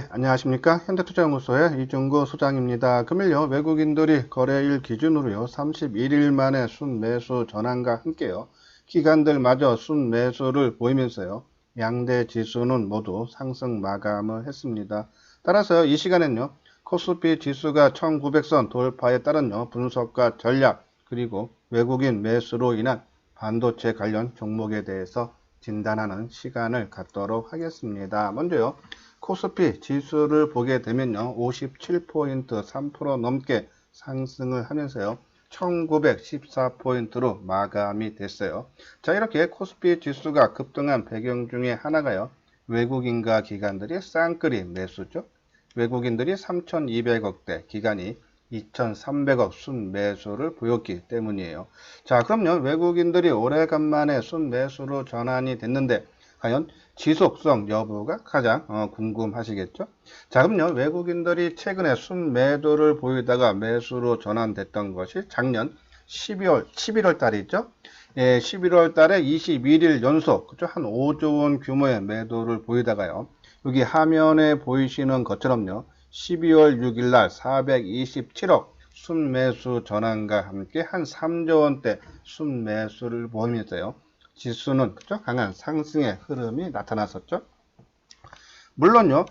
예, 안녕하십니까. 현대투자연구소의 이중구 소장입니다. 금일요, 외국인들이 거래일 기준으로요, 31일 만에 순매수 전환과 함께요, 기관들마저 순매수를 보이면서요, 양대 지수는 모두 상승 마감을 했습니다. 따라서 이 시간엔요, 코스피 지수가 1900선 돌파에 따른요, 분석과 전략, 그리고 외국인 매수로 인한 반도체 관련 종목에 대해서 진단하는 시간을 갖도록 하겠습니다. 먼저요, 코스피 지수를 보게 되면요, 57포인트 3% 넘게 상승을 하면서요, 1914포인트로 마감이 됐어요. 자, 이렇게 코스피 지수가 급등한 배경 중에 하나가요, 외국인과 기관들이 쌍끌이 매수죠. 외국인들이 3200억대, 기관이 2300억 순매수를 보였기 때문이에요. 자, 그럼요, 외국인들이 오래간만에 순매수로 전환이 됐는데 과연 지속성 여부가 가장 궁금하시겠죠? 자, 그럼요, 외국인들이 최근에 순매도를 보이다가 매수로 전환됐던 것이 작년 11월 달이죠. 예, 11월 달에 21일 연속, 그죠? 한 5조 원 규모의 매도를 보이다가요, 여기 화면에 보이시는 것처럼요, 12월 6일 날 427억 순매수 전환과 함께 한 3조 원대 순매수를 보이면서요, 지수는 그죠? 강한 상승의 흐름이 나타났었죠. 물론요,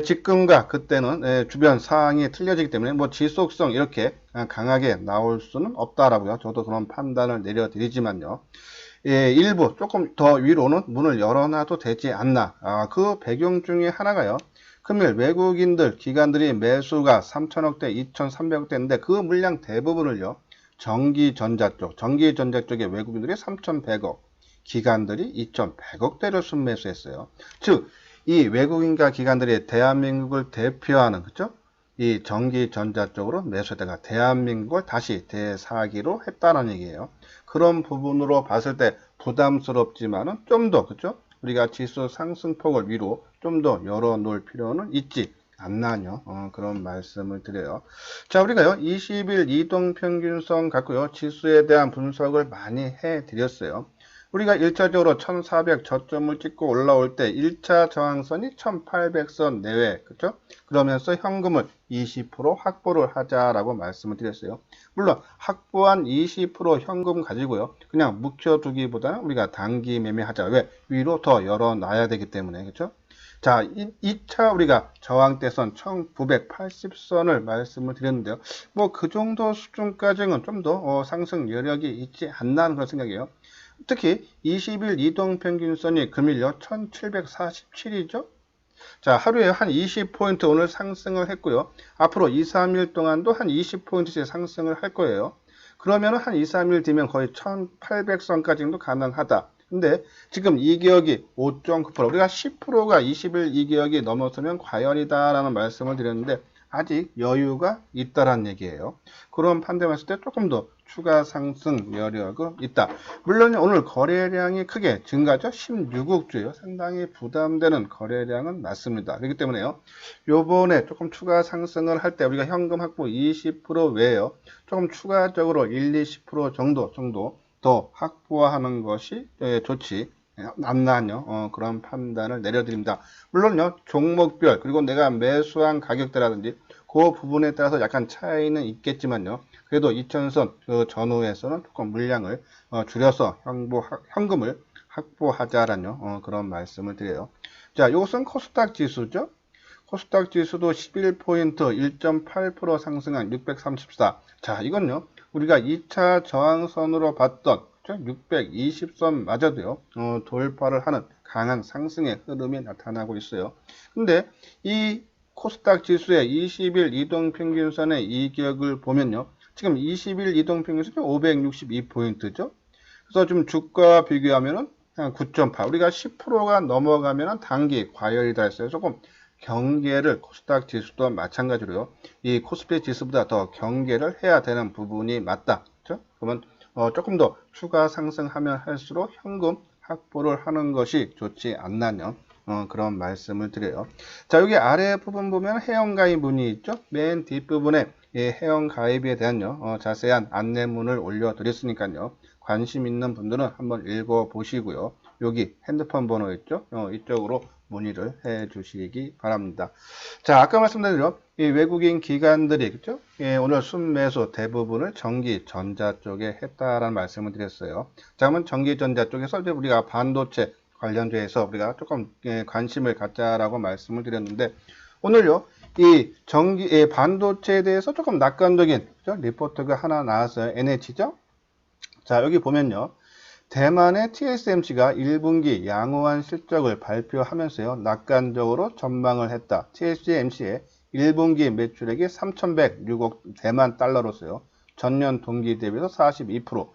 지금과 그때는 주변 상황이 틀려지기 때문에 뭐 지속성 이렇게 강하게 나올 수는 없다라고요. 저도 그런 판단을 내려드리지만요. 일부 조금 더 위로는 문을 열어놔도 되지 않나. 그 배경 중에 하나가요, 금일 외국인들, 기관들이 매수가 3천억대, 2,300억대인데 그 물량 대부분을요, 전기전자 쪽에 외국인들이 3,100억, 기관들이 2,100억대를 순매수했어요. 즉, 이 외국인과 기관들이 대한민국을 대표하는, 그죠? 이 전기전자 쪽으로 매수했다가 대한민국을 다시 대사기로 했다는 얘기예요. 그런 부분으로 봤을 때 부담스럽지만은 좀 더, 그죠? 우리가 지수 상승폭을 위로 좀 더 열어놓을 필요는 있지 않나요? 그런 말씀을 드려요. 자, 우리가요, 20일 이동평균선 갖고요, 지수에 대한 분석을 많이 해드렸어요. 우리가 1차적으로 1400 저점을 찍고 올라올 때 1차 저항선이 1800선 내외, 그죠? 그러면서 현금을 20% 확보를 하자라고 말씀을 드렸어요. 물론 확보한 20% 현금 가지고요, 그냥 묵혀두기보다는 우리가 단기 매매하자. 왜? 위로 더 열어놔야 되기 때문에, 그죠? 자, 2차 우리가 저항대선 1980선을 말씀을 드렸는데요. 뭐 그 정도 수준까지는 좀 더 상승 여력이 있지 않나 하는 그런 생각이에요. 특히 20일 이동평균선이 금일요 1747이죠. 자, 하루에 한 20포인트 오늘 상승을 했고요. 앞으로 2, 3일 동안도 한 20포인트씩 상승을 할 거예요. 그러면 한 2, 3일 뒤면 거의 1800선까지도 가능하다. 근데 지금 이격이 5.9%, 우리가 10%가 20일 이격이 넘어서면 과열이다라는 말씀을 드렸는데 아직 여유가 있다라는 얘기예요. 그런 판단했을 때 조금 더 추가 상승 여력은 있다. 물론 오늘 거래량이 크게 증가죠. 16억 주요. 상당히 부담되는 거래량은 맞습니다. 그렇기 때문에요, 요번에 조금 추가 상승을 할 때 우리가 현금 확보 20% 외에요, 조금 추가적으로 1, 20% 정도 더 확보하는 것이 좋지 않나요? 그런 판단을 내려드립니다. 물론요, 종목별 그리고 내가 매수한 가격대라든지 그 부분에 따라서 약간 차이는 있겠지만요, 그래도 2000선 그 전후에서는 조금 물량을 줄여서 현금을 확보하자라는 그런 말씀을 드려요. 자, 이것은 코스닥 지수죠. 코스닥 지수도 11포인트 1.8% 상승한 634. 자, 이건요, 우리가 2차 저항선으로 봤던 620선 마저도요, 돌파를 하는 강한 상승의 흐름이 나타나고 있어요. 근데 이 코스닥 지수의 20일 이동평균선의 이격을 보면요, 지금 20일 이동평균선이 562포인트죠. 그래서 좀 주가 비교하면은 한 9.8, 우리가 10%가 넘어가면은 단기 과열이다 했어요. 조금 경계를, 코스닥 지수도 마찬가지로요, 이 코스피 지수보다 더 경계를 해야 되는 부분이 맞다. 그렇죠? 그러면 조금 더 추가 상승하면 할수록 현금 확보를 하는 것이 좋지 않나요? 그런 말씀을 드려요. 자, 여기 아래 부분 보면 회원가입 문이 있죠. 맨 뒷부분에 이 회원가입에 대한 자세한 안내문을 올려드렸으니까요, 관심 있는 분들은 한번 읽어 보시고요, 여기 핸드폰 번호 있죠. 이쪽으로 문의를 해 주시기 바랍니다. 자, 아까 말씀드린 대로 이 외국인 기관들이 그죠? 예, 오늘 순매수 대부분을 전기전자 쪽에 했다라는 말씀을 드렸어요. 자, 그러면 전기전자 쪽에서 이제 우리가 반도체 관련주에서 우리가 조금 관심을 갖자라고 말씀을 드렸는데 오늘요 이 반도체에 대해서 조금 낙관적인 그죠? 리포트가 하나 나왔어요. NH죠? 자, 여기 보면요. 대만의 TSMC가 1분기 양호한 실적을 발표하면서요. 낙관적으로 전망을 했다. TSMC의 1분기 매출액이 3,106억 대만 달러로서요. 전년 동기 대비해서 42%,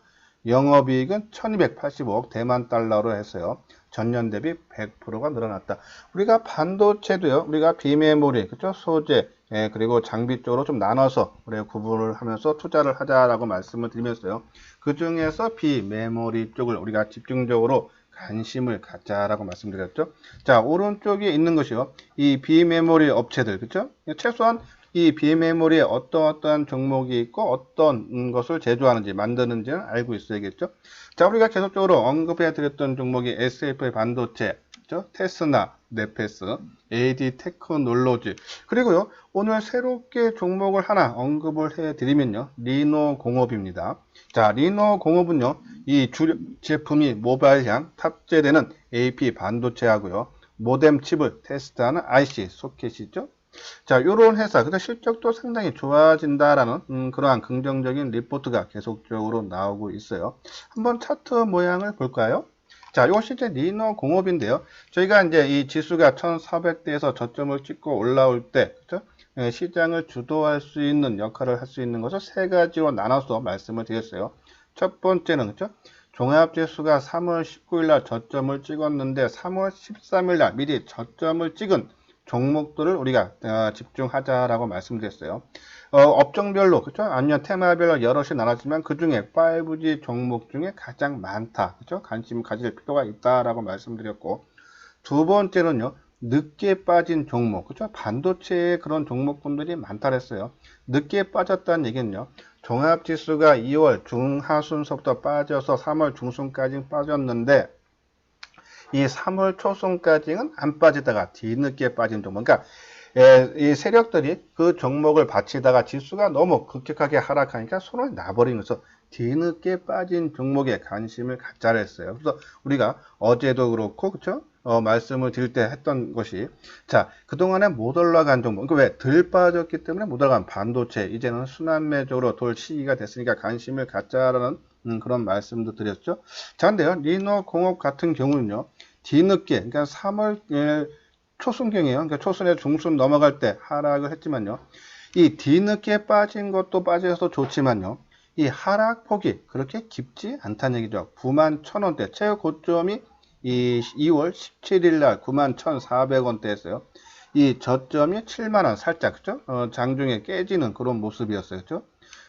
영업이익은 1,285억 대만 달러로 했어요. 전년 대비 100%가 늘어났다. 우리가 반도체도요. 우리가 비메모리, 그죠? 소재, 그리고 장비 쪽으로 좀 나눠서 우리가 구분을 하면서 투자를 하자라고 말씀을 드리면서요. 그 중에서 비메모리 쪽을 우리가 집중적으로 관심을 갖자라고 말씀드렸죠. 자, 오른쪽에 있는 것이요. 이 비메모리 업체들, 그죠? 최소한 이 비메모리에 어떠한 종목이 있고 어떤 것을 제조하는지 만드는지는 알고 있어야겠죠. 자, 우리가 계속적으로 언급해 드렸던 종목이 SFA 반도체, 그죠? 테스나, 네페스, AD 테크놀로지, 그리고요 오늘 새롭게 종목을 하나 언급을 해 드리면요 리노 공업입니다. 자, 리노 공업은요 이 주력 제품이 모바일향 탑재되는 AP 반도체하고요 모뎀 칩을 테스트하는 IC 소켓이죠. 자, 요런 회사, 근데 실적도 상당히 좋아진다라는 그러한 긍정적인 리포트가 계속적으로 나오고 있어요. 한번 차트 모양을 볼까요? 자, 이것이 이제 리노 공업인데요. 저희가 이제 이 지수가 1400대에서 저점을 찍고 올라올 때, 그죠? 시장을 주도할 수 있는 역할을 할 수 있는 것을 세 가지로 나눠서 말씀을 드렸어요. 첫 번째는, 그죠? 종합지수가 3월 19일 날 저점을 찍었는데 3월 13일 날 미리 저점을 찍은 종목들을 우리가 집중하자라고 말씀드렸어요. 업종별로, 그죠? 아니면 테마별로 여럿이 나눴지만 그 중에 5G 종목 중에 가장 많다, 그죠? 관심 가질 필요가 있다라고 말씀드렸고, 두 번째는요, 늦게 빠진 종목, 그죠? 반도체에 그런 종목군들이 많다 그랬어요. 늦게 빠졌다는 얘기는요, 종합지수가 2월 중하순서부터 빠져서 3월 중순까지 빠졌는데, 이 3월 초순까지는 안 빠지다가 뒤늦게 빠진 종목. 그러니까 이 세력들이 그 종목을 바치다가 지수가 너무 급격하게 하락하니까 손을 놔버리면서 뒤늦게 빠진 종목에 관심을 갖자 했어요. 그래서 우리가 어제도 그렇고 그렇죠? 말씀을 드릴 때 했던 것이 자, 그동안에 못 올라간 종목, 그러니까 왜? 덜 빠졌기 때문에 못 올라간 반도체, 이제는 순환매적으로 돌 시기가 됐으니까 관심을 갖자라는 그런 말씀도 드렸죠. 자, 근데요, 리노 공업 같은 경우는요, 뒤늦게, 그러니까 3월 초순경이에요. 그러니까 초순에서 중순 넘어갈 때 하락을 했지만요, 이 뒤늦게 빠진 것도 빠져서 좋지만요, 이 하락폭이 그렇게 깊지 않다는 얘기죠. 91,000원대, 최고 고점이 이 2월 17일 날 91,400원대였어요. 이 저점이 7만원 살짝, 그죠? 장중에 깨지는 그런 모습이었어요. 그죠?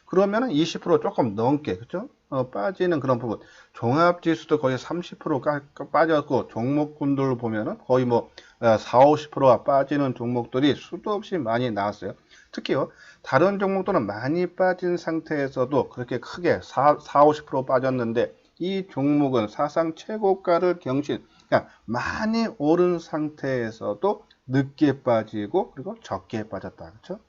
그러면은 20% 조금 넘게, 그죠? 빠지는 그런 부분. 종합지수도 거의 30% 빠졌고, 종목군들 보면은 거의 뭐, 40~50%가 빠지는 종목들이 수도 없이 많이 나왔어요. 특히요, 다른 종목들은 많이 빠진 상태에서도 그렇게 크게 40~50% 빠졌는데, 이 종목은 사상 최고가를 경신, 그러니까 많이 오른 상태에서도 늦게 빠지고, 그리고 적게 빠졌다. 그렇죠?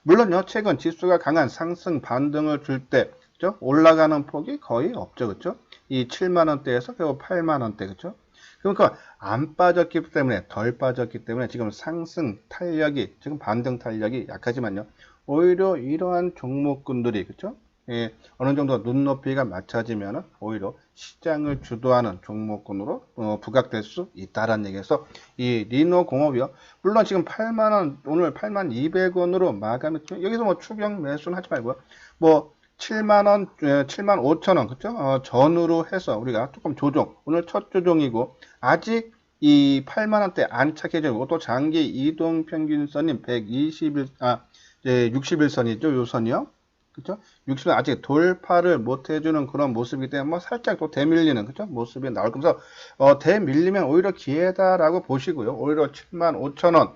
물론요, 최근 지수가 강한 상승 반등을 줄 때, 그죠? 올라가는 폭이 거의 없죠. 그죠? 이 7만원대에서 겨우 8만원대, 그죠? 그러니까 안 빠졌기 때문에, 덜 빠졌기 때문에 지금 상승 탄력이, 지금 반등 탄력이 약하지만요, 오히려 이러한 종목군들이, 그죠? 예, 어느 정도 눈높이가 맞춰지면 오히려 시장을 주도하는 종목군으로 부각될 수 있다라는 얘기에서 이 리노 공업이요. 물론 지금 8만원, 오늘 8200원으로 마감했지만 여기서 뭐 추경 매수는 하지 말고요. 뭐 7만원, 7만 5천원, 그죠? 전후로 해서 우리가 조금 조정, 오늘 첫 조정이고 아직 이 8만원대 안착해지고 또 장기 이동평균선인 60일선이죠. 요 선이요. 그죠? 60은 아직 돌파를 못 해주는 그런 모습이기 때문에 뭐 살짝 또 대밀리는 그죠? 모습이 나올 거면서 대밀리면 오히려 기회다라고 보시고요. 오히려 75,000원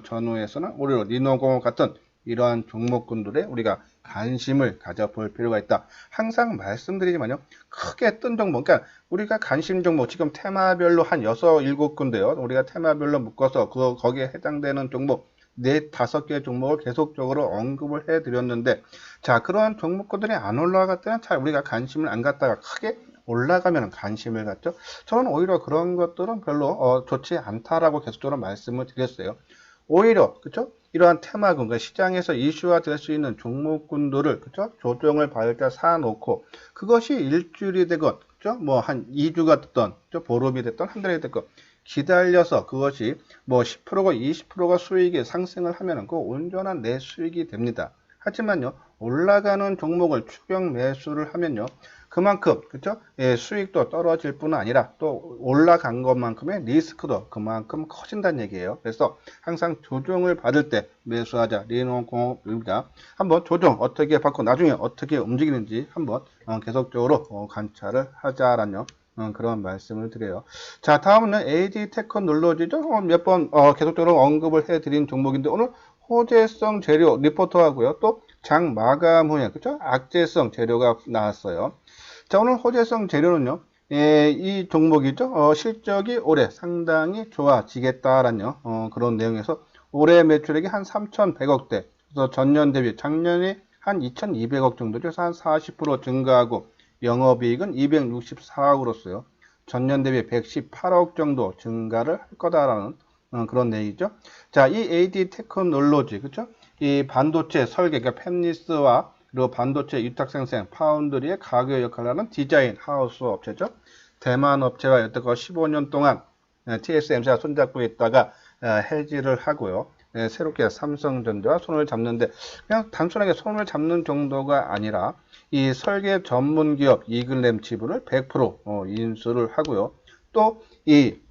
전후에서는 오히려 리노공업 같은 이러한 종목군들에 우리가 관심을 가져볼 필요가 있다. 항상 말씀드리지만요. 크게 뜬 종목, 그러니까 우리가 관심 종목, 지금 테마별로 한 6, 7군데요. 우리가 테마별로 묶어서 거기에 해당되는 종목 4, 5개 종목을 계속적으로 언급을 해드렸는데, 자, 그러한 종목군들이 안 올라갈 때는 잘 우리가 관심을 안 갖다가 크게 올라가면 관심을 갖죠. 저는 오히려 그런 것들은 별로 좋지 않다라고 계속적으로 말씀을 드렸어요. 오히려 그렇죠? 이러한 테마군, 그러니까 시장에서 이슈화 될 수 있는 종목군들을 그렇죠? 조정을 받을 때 사놓고 그것이 일주일이 되건 그렇죠? 뭐 한 2주가 됐던 그렇죠? 보름이 됐던 한 달이 됐건 기다려서 그것이 뭐 10%가 20%가 수익이 상승을 하면은 그 온전한 내 수익이 됩니다. 하지만요, 올라가는 종목을 추격 매수를 하면요, 그만큼 그렇죠? 예, 수익도 떨어질 뿐 아니라 또 올라간 것만큼의 리스크도 그만큼 커진다는 얘기예요. 그래서 항상 조정을 받을 때 매수하자. 리노공업입니다. 한번 조정 어떻게 받고 나중에 어떻게 움직이는지 한번 계속적으로 관찰을 하자라는 그런 말씀을 드려요. 자, 다음은 AD 테크놀로지죠. 몇 번 계속적으로 언급을 해드린 종목인데 오늘 호재성 재료 리포트하고요. 또 장 마감 후에 그렇죠? 악재성 재료가 나왔어요. 자, 오늘 호재성 재료는요. 이 종목이죠. 실적이 올해 상당히 좋아지겠다라는 그런 내용에서 올해 매출액이 한 3,100억대. 그래서 전년 대비 작년에 한 2,200억 정도죠. 한 40% 증가하고 영업이익은 264억으로서요. 전년 대비 118억 정도 증가를 할 거다라는 그런 내용이죠. 자, 이 AD 테크놀로지, 그렇죠? 이 반도체 설계, 그러니까 팹리스와 그리고 반도체 위탁 생산, 파운드리의 가격 역할을 하는 디자인 하우스 업체죠. 대만 업체와 여태껏 15년 동안 TSMC가 손잡고 있다가 해지를 하고요. 새롭게 삼성전자와 손을 잡는데 그냥 단순하게 손을 잡는 정도가 아니라 이 설계 전문 기업 이글램 지분을 100% 인수를 하고요. 또 이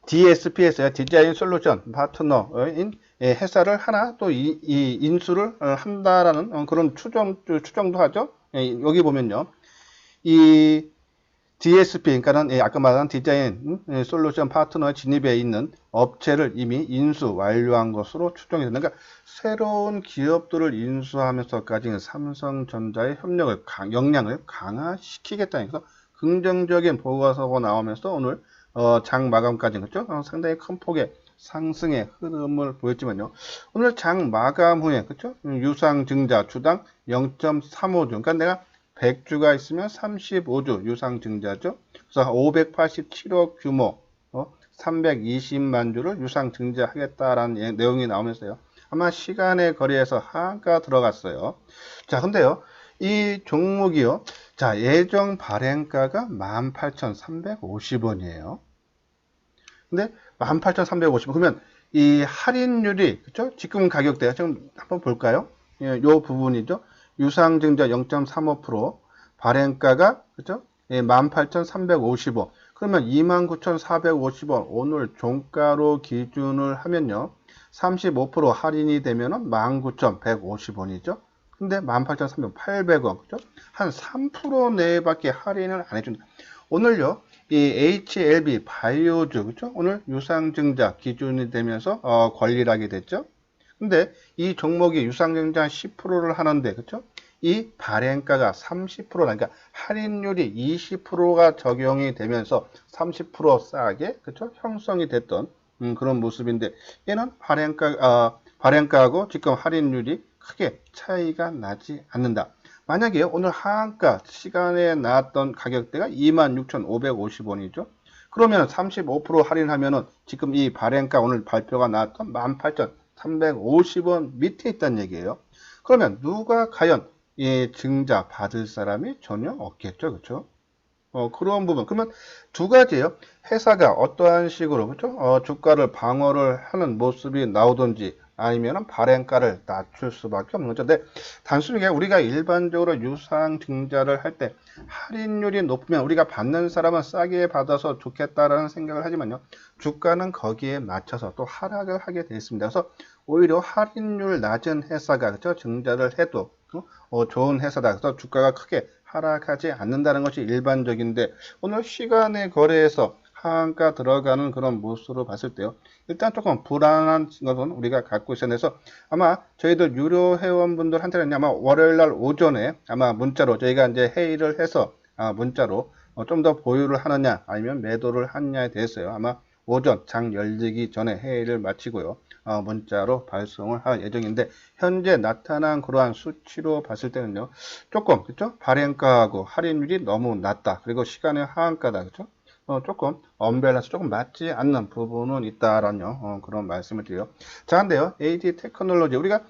DSP에서요, 디자인 솔루션 파트너인 회사를 하나 또 이 인수를 한다라는 그런 추정도 하죠. 여기 보면요. 이 DSP, 그러니까는 아까 말한 디자인 솔루션 파트너 진입에 있는 업체를 이미 인수 완료한 것으로 추정이 됩니다. 그러니까 새로운 기업들을 인수하면서까지 삼성전자의 협력을 역량을 강화시키겠다는 그래서 긍정적인 보고서가 나오면서 오늘 장 마감까지 그렇죠? 상당히 큰 폭의 상승의 흐름을 보였지만요. 오늘 장 마감 후에 그렇죠? 유상증자 주당 0.35주. 그러니까 내가 100주가 있으면 35주 유상증자죠. 그래서 587억 규모 320만 주를 유상증자하겠다라는 내용이 나오면서요. 아마 시간의 거리에서 하한가 들어갔어요. 자, 근데요. 이 종목이요. 자, 예정 발행가가 18,350원이에요. 근데 18,350원. 그러면 이 할인율이 그렇죠? 지금 가격대가 지금 한번 볼까요? 예, 요 부분이죠. 유상증자 0.35%, 발행가가 그렇죠? 예, 18,350원. 그러면 29,450원 오늘 종가로 기준을 하면요. 35% 할인이 되면은 19,150원이죠. 근데 18,300원, 800원, 그죠? 한 3% 내밖에 할인을 안 해준다. 오늘요, 이 HLB 바이오주, 그죠? 오늘 유상증자 기준이 되면서 권리하게 됐죠. 근데 이 종목이 유상증자 10%를 하는데, 그죠? 이 발행가가 30%, 그러니까 할인율이 20%가 적용이 되면서 30% 싸게, 그죠? 형성이 됐던 그런 모습인데, 얘는 발행가하고 지금 할인율이 크게 차이가 나지 않는다. 만약에 오늘 하한가 시간에 나왔던 가격대가 26,550원이죠. 그러면 35% 할인하면은 지금 이 발행가 오늘 발표가 나왔던 18,350원 밑에 있다는 얘기예요. 그러면 누가 과연 이 증자 받을 사람이 전혀 없겠죠. 그렇죠? 그런 부분. 그러면 두 가지예요. 회사가 어떠한 식으로 그렇죠? 주가를 방어를 하는 모습이 나오든지 아니면 발행가를 낮출 수밖에 없는 거죠. 근데 단순히 우리가 일반적으로 유상증자를 할 때 할인율이 높으면 우리가 받는 사람은 싸게 받아서 좋겠다라는 생각을 하지만요. 주가는 거기에 맞춰서 또 하락을 하게 되어 있습니다. 그래서 오히려 할인율 낮은 회사가 그렇죠? 증자를 해도 좋은 회사다. 그래서 주가가 크게 하락하지 않는다는 것이 일반적인데 오늘 시간의 거래에서 하한가 들어가는 그런 모습으로 봤을 때요. 일단 조금 불안한 것은 우리가 갖고 있어야 돼서 아마 저희들 유료 회원분들한테는 아마 월요일 날 오전에 아마 문자로 저희가 이제 회의를 해서 문자로 좀 더 보유를 하느냐 아니면 매도를 하느냐에 대해서요. 아마 오전 장 열리기 전에 회의를 마치고요. 문자로 발송을 할 예정인데 현재 나타난 그러한 수치로 봤을 때는요. 조금 그렇죠? 발행가하고 할인율이 너무 낮다. 그리고 시간의 하한가다. 그렇죠? 조금 언밸런스 조금 맞지 않는 부분은 있다라는 그런 말씀을 드려요. 자, 근데요. AD 테크놀로지 우리가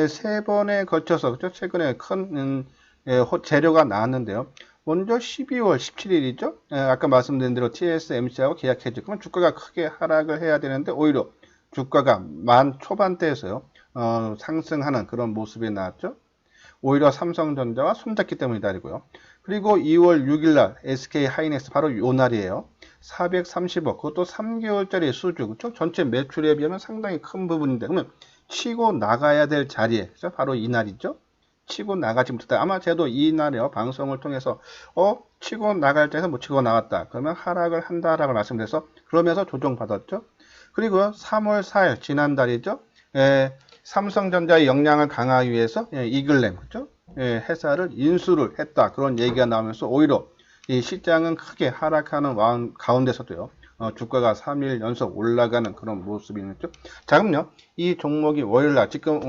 세 번에 걸쳐서 그렇죠? 최근에 큰 재료가 나왔는데요. 먼저 12월 17일이죠. 아까 말씀드린 대로 TSMC하고 계약했죠. 그러면 주가가 크게 하락을 해야 되는데 오히려 주가가 만 초반대에서요. 상승하는 그런 모습이 나왔죠. 오히려 삼성전자와 손잡기 때문이다리고요. 그리고 2월 6일 날 SK 하이닉스 바로 요 날이에요. 430억 그것도 3개월짜리 수주 그렇죠? 전체 매출에 비하면 상당히 큰 부분인데 그러면 치고 나가야 될 자리에 그렇죠? 바로 이 날이죠. 치고 나가지 못했다. 아마 저도 이 날에요. 방송을 통해서 치고 나갈 때에서 못 치고 나갔다. 그러면 하락을 한다라고 말씀드려서 그러면서 조정받았죠. 그리고 3월 4일 지난달이죠. 삼성전자의 역량을 강화하기 위해서 이글램 그렇죠? 회사를 인수를 했다. 그런 얘기가 나오면서 오히려 이 시장은 크게 하락하는 가운데서도요. 주가가 3일 연속 올라가는 그런 모습이 있죠. 자, 그럼요. 이 종목이 월요일날 지금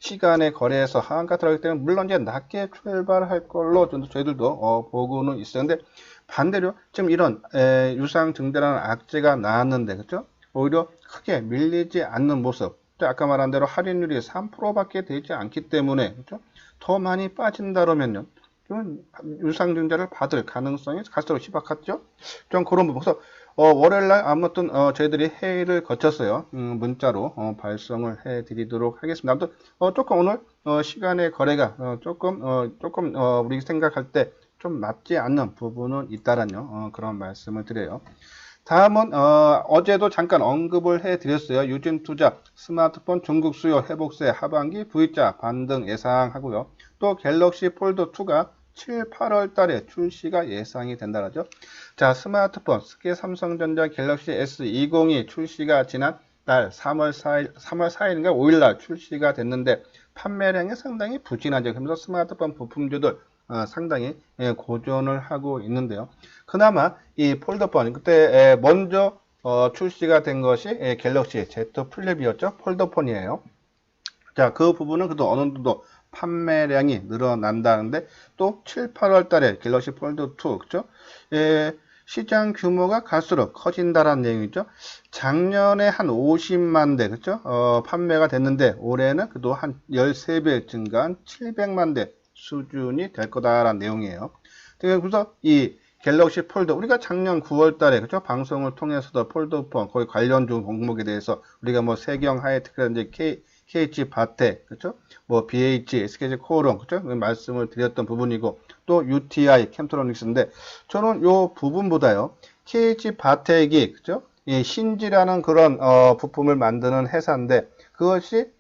시간에 거래해서 하한가 들어가기 때문에 물론 이제 낮게 출발할 걸로 저희들도 보고는 있었는데 반대로 지금 이런 유상증자라는 악재가 나왔는데 그렇죠? 오히려 크게 밀리지 않는 모습. 아까 말한 대로 할인율이 3%밖에 되지 않기 때문에 그렇죠? 더 많이 빠진다면요. 유상증자를 받을 가능성이 갈수록 희박하죠. 좀 그런 부분. 그래서 월요일날 아무튼 저희들이 회의를 거쳤어요. 문자로 발송을 해드리도록 하겠습니다. 아무튼 조금 오늘 시간의 거래가 조금 우리 생각할 때 좀 맞지 않는 부분은 있다라는 그런 말씀을 드려요. 다음은 어제도 잠깐 언급을 해드렸어요. 유진투자 스마트폰 중국 수요 회복세 하반기 V자 반등 예상하고요. 또 갤럭시 폴드2가 7, 8월 달에 출시가 예상이 된다라죠. 자, 스마트폰 SK 삼성전자 갤럭시 S20이 출시가 지난 달 3월 4일인가 5일 날 출시가 됐는데 판매량이 상당히 부진하죠. 그러면서 스마트폰 부품주들 상당히 고전을 하고 있는데요. 그나마 이 폴더폰 그때 먼저 출시가 된 것이 갤럭시 Z 플립이었죠. 폴더폰이에요. 자, 그 부분은 그래도 어느 정도 판매량이 늘어난다는데 또 7, 8월 달에 갤럭시 폴드 2 그죠? 시장 규모가 갈수록 커진다라는 내용이죠. 작년에 한 50만 대 그죠? 판매가 됐는데 올해는 그래도 한 13배 증가한 700만 대 수준이 될 거다라는 내용이에요. 그래서 이 갤럭시 폴드 우리가 작년 9월 달에 그죠? 방송을 통해서도 폴드폰 거의 관련 종목에 대해서 우리가 뭐 세경 하이테크라든지 KH 바텍 그죠? 뭐 BH, SKG 코오롱 그죠? 말씀을 드렸던 부분이고 또 UTI 캠트로닉스인데 저는 요 부분보다요. KH 바텍이 그죠? 이 신지라는 그런 부품을 만드는 회사인데 그것이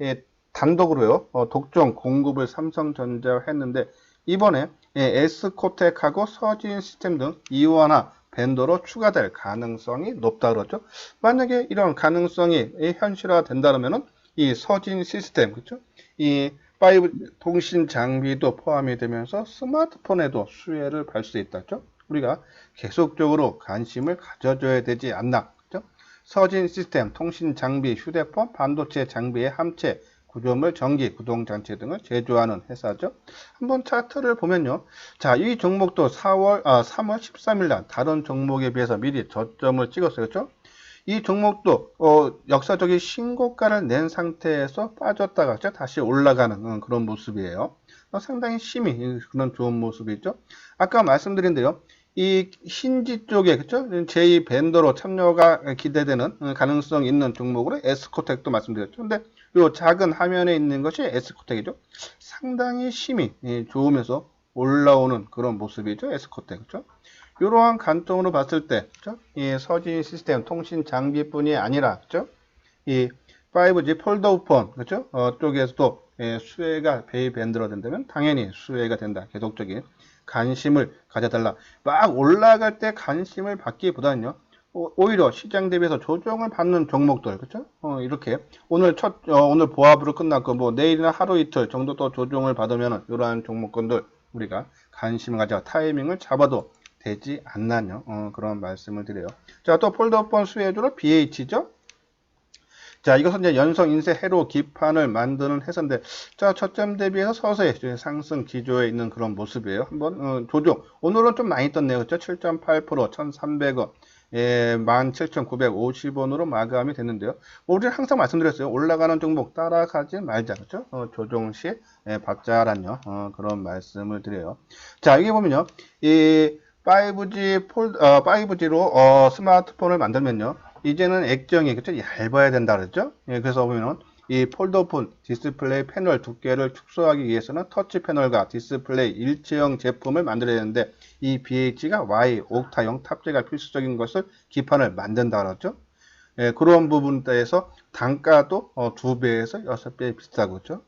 단독으로요. 독점 공급을 삼성전자가 했는데 이번에 S코텍하고 서진 시스템 등 이원화 벤더로 추가될 가능성이 높다 그러죠. 만약에 이런 가능성이 현실화 된다면은 이 서진 시스템 그렇죠? 이 5 통신 장비도 포함이 되면서 스마트폰에도 수혜를 받을 수 있다죠. 우리가 계속적으로 관심을 가져줘야 되지 않나. 그렇죠? 서진 시스템, 통신 장비, 휴대폰, 반도체 장비의 함체, 구조물, 전기, 구동장치 등을 제조하는 회사죠. 한번 차트를 보면요. 자, 이 종목도 3월 13일 날 다른 종목에 비해서 미리 저점을 찍었어요. 그렇죠? 이 종목도 역사적인 신고가를 낸 상태에서 빠졌다가 다시 올라가는 그런 모습이에요. 상당히 심히 그런 좋은 모습이죠. 아까 말씀드린 대로 이 신지 쪽에 그렇죠? 제2 벤더로 참여가 기대되는 가능성 있는 종목으로 S코텍도 말씀드렸죠. 근데 이 작은 화면에 있는 것이 S코텍이죠. 상당히 심히 좋으면서 올라오는 그런 모습이죠. S코텍 그렇죠? 이러한 관점으로 봤을 때, 그렇죠? 이 서진 시스템 통신 장비뿐이 아니라, 그렇죠? 이 5G 폴더폰, 그렇죠? 쪽에서도 수혜가 베이밴드로 된다면 당연히 수혜가 된다. 계속적인 관심을 가져달라. 막 올라갈 때 관심을 받기보다는요. 오히려 시장 대비해서 조정을 받는 종목들, 그렇죠? 이렇게 오늘 보합으로 끝났고 뭐 내일이나 하루 이틀 정도 또 조정을 받으면 이러한 종목군들 우리가 관심을 가져 타이밍을 잡아도 되지 않나요? 그런 말씀을 드려요. 자, 또 폴더폰 수혜주로 BH죠? 자, 이것은 이제 연성 인쇄 회로 기판을 만드는 회사인데, 자, 초점 대비해서 서서히 상승 기조에 있는 그런 모습이에요. 한번 조정. 오늘은 좀 많이 떴네요. 그렇죠? 7.8%, 1,300원. 예, 17,950원으로 마감이 됐는데요. 우리는 항상 말씀드렸어요. 올라가는 종목 따라가지 말자. 그렇죠? 조정 시 박자란요. 그런 말씀을 드려요. 자, 여기 보면요. 이 5G로 스마트폰을 만들면요. 이제는 액정이 그쵸? 얇아야 된다 그랬죠? 예, 그래서 보면은 이 폴더폰 디스플레이 패널 두께를 축소하기 위해서는 터치 패널과 디스플레이 일체형 제품을 만들어야 되는데 이 BH가 Y 옥타형 탑재가 필수적인 것을 기판을 만든다 그랬죠? 예, 그런 부분에서 단가도 2배에서 6배 비싸고 그렇죠?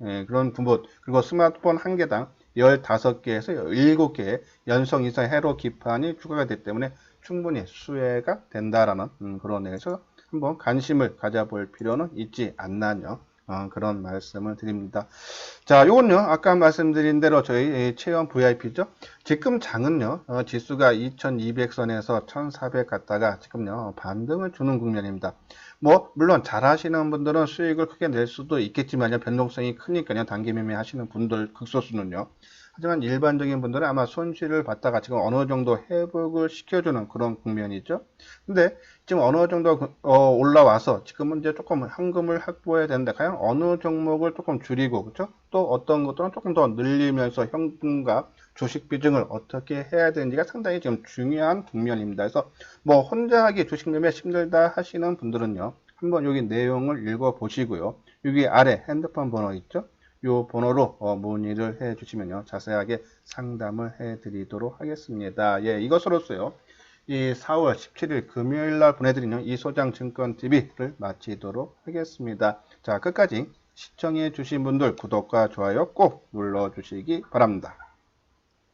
예, 그런 부분 그리고 스마트폰 한 개당 15개에서 7개의 연성 이상 회로 기판이 추가가 되기 때문에 충분히 수혜가 된다라는 그런 내에서 한번 관심을 가져볼 필요는 있지 않나요? 그런 말씀을 드립니다. 자, 요건요, 아까 말씀드린 대로 저희 체험 VIP죠. 지금 장은요, 지수가 2200선에서 1400 갔다가 지금요, 반등을 주는 국면입니다. 뭐, 물론 잘 하시는 분들은 수익을 크게 낼 수도 있겠지만요, 변동성이 크니까요, 단기 매매 하시는 분들 극소수는요. 하지만 일반적인 분들은 아마 손실을 받다가 지금 어느 정도 회복을 시켜주는 그런 국면이죠. 근데 지금 어느 정도 올라와서 지금은 이제 조금 현금을 확보해야 되는데 과연 어느 종목을 조금 줄이고 그렇죠? 또 어떤 것들은 조금 더 늘리면서 현금과 주식 비중을 어떻게 해야 되는지가 상당히 지금 중요한 국면입니다. 그래서 뭐 혼자 하기 주식 매매 힘들다 하시는 분들은요. 한번 여기 내용을 읽어 보시고요. 여기 아래 핸드폰 번호 있죠? 이 번호로 문의를 해 주시면요. 자세하게 상담을 해 드리도록 하겠습니다. 예, 이것으로서요. 이 4월 17일 금요일 날 보내드리는 이소장 증권 TV를 마치도록 하겠습니다. 자, 끝까지 시청해 주신 분들 구독과 좋아요 꼭 눌러 주시기 바랍니다.